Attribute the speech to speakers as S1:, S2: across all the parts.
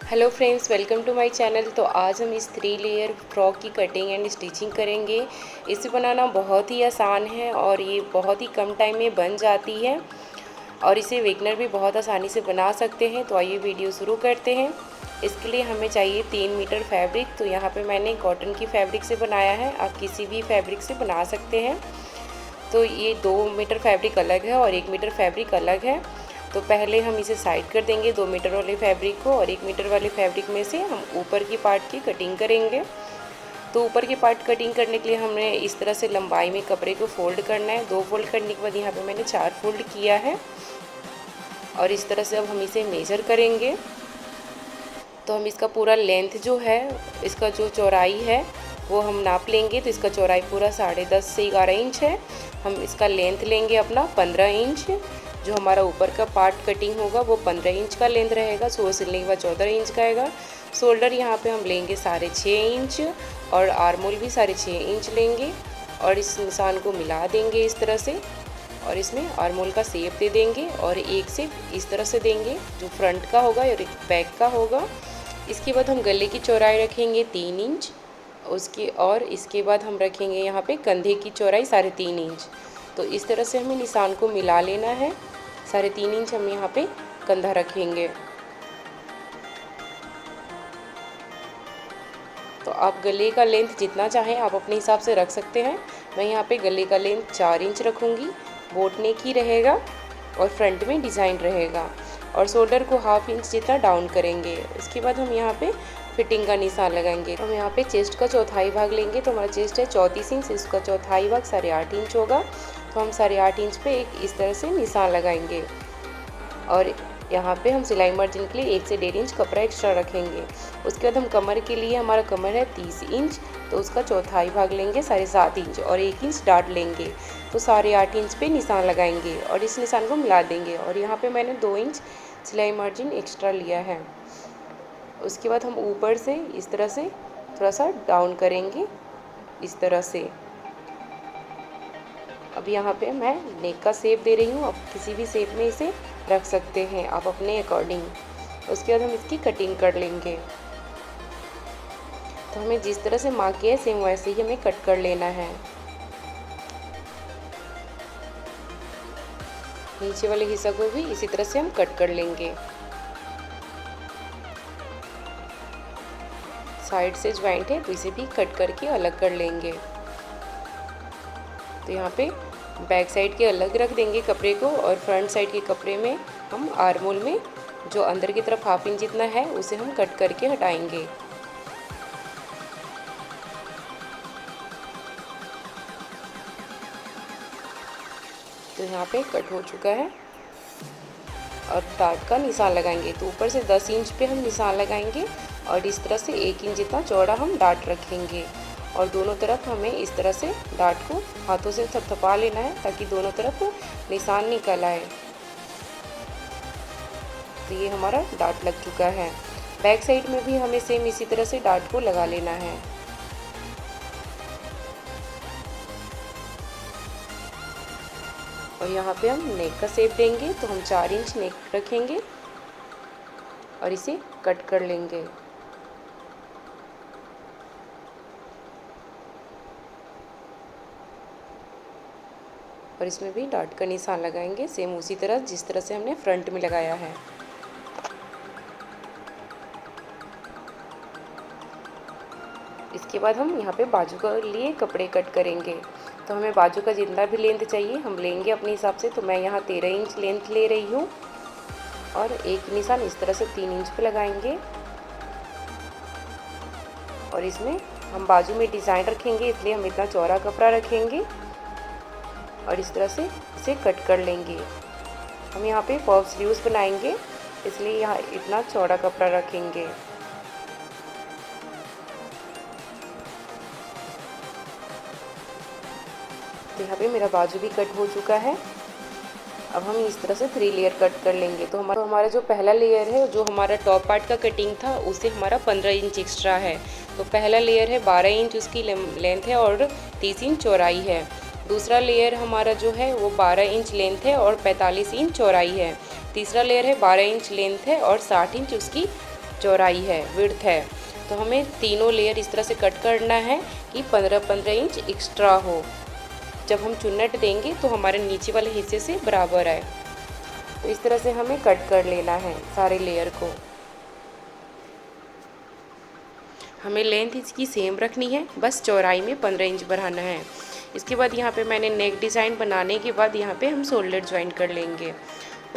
S1: Hello friends, welcome to my channel. तो आज हम इस 3 लेयर फ्रॉक की कटिंग एंड स्टिचिंग करेंगे। इसे बनाना बहुत ही आसान है और ये बहुत ही कम टाइम में बन जाती है और इसे बिगनर भी बहुत आसानी से बना सकते हैं। तो आइए वीडियो शुरू करते हैं। इसके लिए हमें चाहिए 3 मीटर फैब्रिक। तो यहाँ पे मैंने कॉटन की फैब्रिक से बनाया है, आप किसी भी फैब्रिक से बना सकते हैं। तो ये 2 मीटर फैब्रिक अलग है और 1 मीटर फैब्रिक अलग है। तो पहले हम इसे साइड कर देंगे 2 मीटर वाले फैब्रिक को, और 1 मीटर वाले फैब्रिक में से हम ऊपर की पार्ट की कटिंग करेंगे। तो ऊपर के पार्ट कटिंग करने के लिए हमने इस तरह से लंबाई में कपड़े को फोल्ड करना है। 2 फोल्ड करने के बाद यहाँ पे मैंने 4 फोल्ड किया है और इस तरह से अब हम इसे मेज़र करेंगे। तो हम इसका पूरा लेंथ जो है, इसका जो चौड़ाई है वो हम नाप लेंगे। तो इसका चौड़ाई पूरा 10.5 से 11 इंच है। हम इसका लेंथ लेंगे अपना 15 इंच। जो हमारा ऊपर का पार्ट कटिंग होगा वो 15 इंच का लेंथ रहेगा। सो सिलने के बाद 14 इंच का आएगा। शोल्डर यहाँ पे हम लेंगे 6.5 इंच और आर्मोल भी 6.5 इंच लेंगे और इस निशान को मिला देंगे इस तरह से, और इसमें आर्मोल का शेप दे देंगे और एक शेप इस तरह से देंगे जो फ्रंट का होगा और एक बैक का होगा। इसके बाद हम गले की चौड़ाई रखेंगे 3 इंच और इसके बाद हम रखेंगे यहाँ पे कंधे की चौड़ाई 3.5 इंच। तो इस तरह से हमें निशान को मिला लेना है। 3.5 इंच हम यहाँ पे कंधा रखेंगे। तो आप गले का लेंथ जितना चाहें आप अपने हिसाब से रख सकते हैं। मैं यहाँ पे गले का लेंथ 4 इंच रखूँगी। बोट नेक ही रहेगा और फ्रंट में डिज़ाइन रहेगा, और शोल्डर को 1/2 इंच जितना डाउन करेंगे। उसके बाद हम यहाँ पे फिटिंग का निशान लगाएंगे। तो हम यहाँ पे चेस्ट का चौथाई भाग लेंगे। तो हमारा चेस्ट है 34 इंच, इसका चौथाई भाग 8.5 इंच होगा। तो हम 8.5 इंच पे एक इस तरह से निशान लगाएंगे और यहाँ पे हम सिलाई मार्जिन के लिए 1 से 1.5 इंच कपड़ा एक्स्ट्रा रखेंगे। उसके बाद हम कमर के लिए, हमारा कमर है 30 इंच, तो उसका चौथाई भाग लेंगे 7.5 इंच और 1 इंच डाट लेंगे। तो 8.5 इंच पे निशान लगाएंगे और इस निशान को मिला देंगे, और यहाँ पे मैंने 2 इंच सिलाई मार्जिन एक्स्ट्रा लिया है। उसके बाद हम ऊपर से इस तरह से थोड़ा सा डाउन करेंगे इस तरह से। अब यहाँ पे मैं नेक का शेप दे रही हूँ, आप किसी भी शेप में इसे रख सकते हैं आप अपने अकॉर्डिंग। उसके बाद हम इसकी कटिंग कर लेंगे। तो हमें जिस तरह से मार्क किया है सेम वैसे ही हमें कट कर लेना है। नीचे वाले हिस्सा को भी इसी तरह से हम कट कर लेंगे। साइड से ज्वाइंट है तो इसे भी कट करके अलग कर लेंगे। तो यहाँ पे बैक साइड के अलग रख देंगे कपड़े को, और फ्रंट साइड के कपड़े में हम आर्मोल में जो अंदर की तरफ 1/2 इंच जितना है उसे हम कट करके हटाएंगे। तो यहाँ पे कट हो चुका है। और डार्ट का निशान लगाएंगे। तो ऊपर से 10 इंच पे हम निशान लगाएंगे और इस तरह से 1 इंच जितना चौड़ा हम डार्ट रखेंगे, और दोनों तरफ हमें इस तरह से डार्ट को हाथों से थपथपा लेना है ताकि दोनों तरफ निशान निकल आए। तो ये हमारा डार्ट लग चुका है। बैक साइड में भी हमें सेम इसी तरह से डार्ट को लगा लेना है। और यहाँ पे हम नेक का शेप देंगे। तो हम 4 इंच नेक रखेंगे और इसे कट कर लेंगे। और इसमें भी डॉट का निशान लगाएंगे सेम उसी तरह जिस तरह से हमने फ्रंट में लगाया है। इसके बाद हम यहाँ पे बाजू के लिए कपड़े कट करेंगे। तो हमें बाजू का जितना भी लेंथ चाहिए हम लेंगे अपने हिसाब से। तो मैं यहाँ 13 इंच लेंथ ले रही हूँ और एक निशान इस तरह से 3 इंच पे लगाएंगे, और इसमें हम बाजू में डिज़ाइन रखेंगे इसलिए हम इतना चौड़ा कपड़ा रखेंगे और इस तरह से इसे कट कर लेंगे। हम यहाँ पे पफ स्लीव्स बनाएंगे इसलिए यहाँ इतना चौड़ा कपड़ा रखेंगे। तो यहाँ पे मेरा बाजू भी कट हो चुका है। अब हम इस तरह से 3 लेयर कट कर लेंगे। तो हमारा जो पहला लेयर है, जो हमारा टॉप पार्ट का कटिंग था उससे हमारा 15 इंच एक्स्ट्रा है। तो पहला लेयर है 12 इंच उसकी लेंथ है और 30 इंच चौड़ाई है। दूसरा लेयर हमारा जो है वो 12 इंच लेंथ है और 45 इंच चौड़ाई है। तीसरा लेयर है 12 इंच लेंथ है और 60 इंच उसकी चौड़ाई है, विड्थ है। तो हमें तीनों लेयर इस तरह से कट करना है कि 15-15 इंच एक्स्ट्रा हो। जब हम चुन्नट देंगे तो हमारे नीचे वाले हिस्से से बराबर आए। तो इस तरह से हमें कट कर लेना है सारे लेयर को। हमें लेंथ इसकी सेम रखनी है, बस चौड़ाई में 15 इंच बढ़ाना है। इसके बाद यहाँ पे मैंने नेक डिज़ाइन बनाने के बाद यहाँ पे हम शोल्डर ज्वाइन कर लेंगे।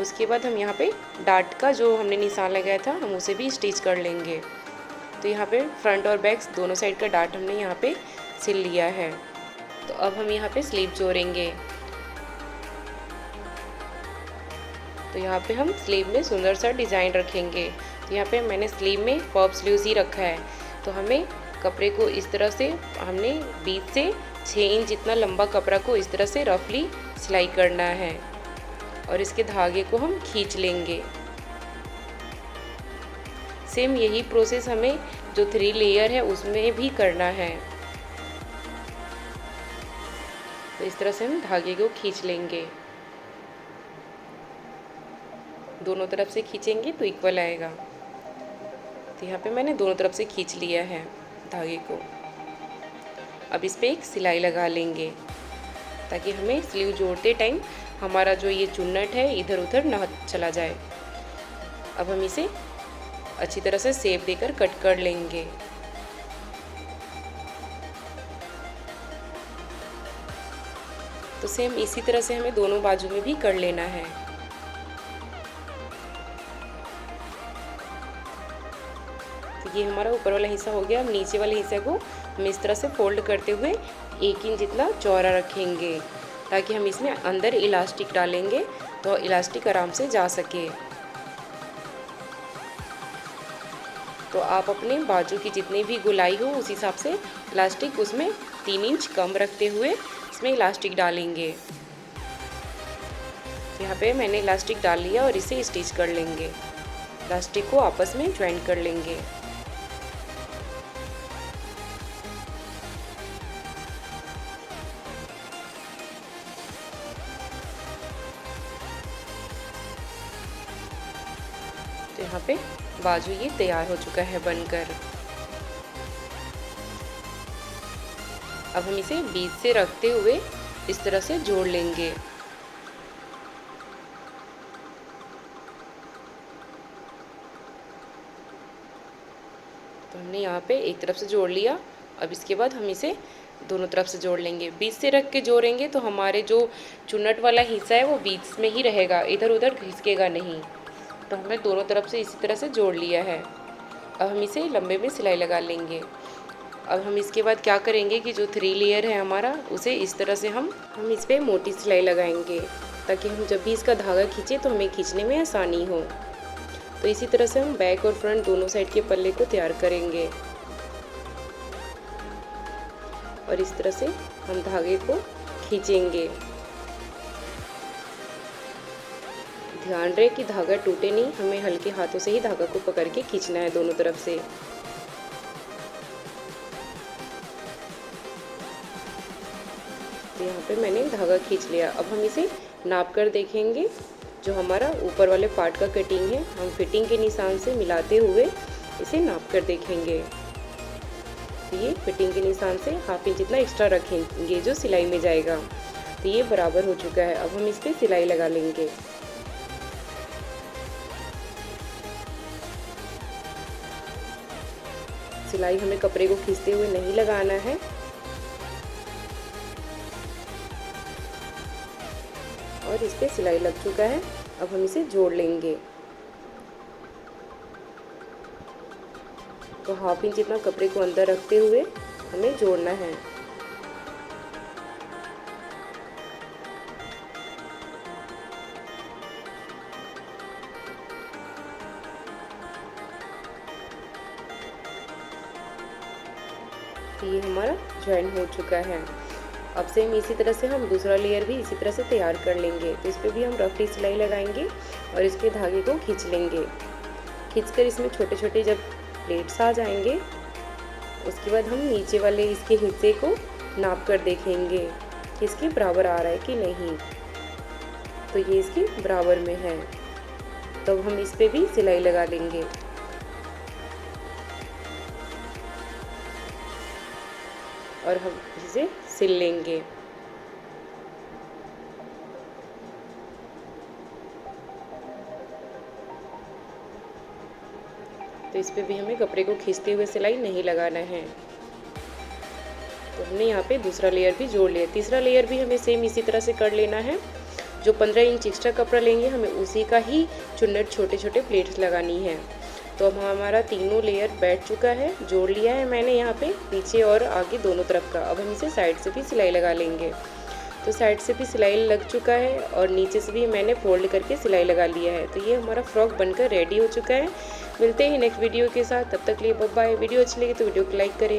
S1: उसके बाद हम यहाँ पे डार्ट का जो हमने निशान लगाया था हम उसे भी स्टिच कर लेंगे। तो यहाँ पे फ्रंट और बैक दोनों साइड का डार्ट हमने यहाँ पे सिल लिया है। तो अब हम यहाँ पे स्लीव जोड़ेंगे। तो यहाँ पे हम स्लीव में सुंदर सा डिज़ाइन रखेंगे। तो यहाँ पे मैंने स्लीव में पॉप स्लीव्स ही रखा है। तो हमें कपड़े को इस तरह से हमने बीच से 6 इंच जितना लंबा कपड़ा को इस तरह से रफली सिलाई करना है और इसके धागे को हम खींच लेंगे। सेम यही प्रोसेस हमें जो 3 लेयर है उसमें भी करना है। तो इस तरह से हम धागे को खींच लेंगे, दोनों तरफ से खींचेंगे तो इक्वल आएगा। तो यहाँ पे मैंने दोनों तरफ से खींच लिया है धागे को। अब इस पे एक सिलाई लगा लेंगे ताकि हमें स्लीव जोड़ते टाइम हमारा जो ये चुन्नट है इधर उधर ना चला जाए। अब हम इसे अच्छी तरह से शेप देकर कट कर लेंगे। तो सेम इसी तरह से हमें दोनों बाजू में भी कर लेना है। तो ये हमारा ऊपर वाला हिस्सा हो गया। अब नीचे वाले हिस्से को हम इस तरह से फोल्ड करते हुए 1 इंच जितना चौड़ा रखेंगे ताकि हम इसमें अंदर इलास्टिक डालेंगे तो इलास्टिक आराम से जा सके। तो आप अपने बाजू की जितनी भी गोलाई हो उस हिसाब से इलास्टिक उसमें 3 इंच कम रखते हुए इसमें इलास्टिक डालेंगे। तो यहाँ पे मैंने इलास्टिक डाल लिया और इसे स्टिच कर लेंगे। इलास्टिक को आपस में ज्वाइन कर लेंगे। तो यहाँ पे बाजू ये तैयार हो चुका है बनकर। अब हम इसे बीच से रखते हुए इस तरह से जोड़ लेंगे। तो हमने यहाँ पे एक तरफ से जोड़ लिया। अब इसके बाद हम इसे दोनों तरफ से जोड़ लेंगे। बीच से रख के जोड़ेंगे तो हमारे जो चुन्नट वाला हिस्सा है वो बीच में ही रहेगा, इधर उधर खिसकेगा नहीं। तो हमने दोनों तरफ से इसी तरह से जोड़ लिया है। अब हम इसे लंबे में सिलाई लगा लेंगे। अब हम इसके बाद क्या करेंगे कि जो 3 लेयर है हमारा उसे इस तरह से हम इस पर मोटी सिलाई लगाएंगे ताकि हम जब भी इसका धागा खींचे तो हमें खींचने में आसानी हो। तो इसी तरह से हम बैक और फ्रंट दोनों साइड के पल्ले को तैयार करेंगे और इस तरह से हम धागे को खींचेंगे। ध्यान रहे कि धागा टूटे नहीं, हमें हल्के हाथों से ही धागा को पकड़ के खींचना है दोनों तरफ से। तो यहाँ पे मैंने धागा खींच लिया। अब हम इसे नाप कर देखेंगे। जो हमारा ऊपर वाले पार्ट का कटिंग है हम फिटिंग के निशान से मिलाते हुए इसे नाप कर देखेंगे। तो ये फिटिंग के निशान से ½ इंच जितना एक्स्ट्रा रखेंगे जो सिलाई में जाएगा। तो ये बराबर हो चुका है। अब हम इस पर सिलाई लगा लेंगे। सिलाई हमें कपड़े को खींचते हुए नहीं लगाना है। और इस पे सिलाई लग चुका है। अब हम इसे जोड़ लेंगे। तो ½ इंच जितना कपड़े को अंदर रखते हुए हमें जोड़ना है। ये हमारा ज्वाइन हो चुका है। अब सेम इसी तरह से हम दूसरा लेयर भी इसी तरह से तैयार कर लेंगे। तो इस पर भी हम रफली सिलाई लगाएंगे और इसके धागे को खींच लेंगे। खींचकर इसमें छोटे छोटे जब प्लेट्स आ जाएंगे उसके बाद हम नीचे वाले इसके हिस्से को नाप कर देखेंगे कि इसके बराबर आ रहा है कि नहीं। तो ये इसके बराबर में है। तो हम इस पर भी सिलाई लगा लेंगे। और हम इसे सिल लेंगे। तो इस पे भी हमें कपड़े को खींचते हुए सिलाई नहीं लगाना है। तो हमने यहाँ पे दूसरा लेयर भी जोड़ लिया। तीसरा लेयर भी हमें सेम इसी तरह से कर लेना है। जो 15 इंच एक्स्ट्रा कपड़ा लेंगे हमें उसी का ही चुन्नट छोटे छोटे प्लेट्स लगानी है। तो अब हमारा तीनों लेयर बैठ चुका है, जोड़ लिया है मैंने यहाँ पे पीछे और आगे दोनों तरफ का। अब हम इसे साइड से भी सिलाई लगा लेंगे। तो साइड से भी सिलाई लग चुका है और नीचे से भी मैंने फोल्ड करके सिलाई लगा लिया है। तो ये हमारा फ्रॉक बनकर रेडी हो चुका है। मिलते हैं नेक्स्ट वीडियो के साथ, तब तक के लिए बाय बाय। वीडियो अच्छी लगी तो वीडियो को लाइक करें।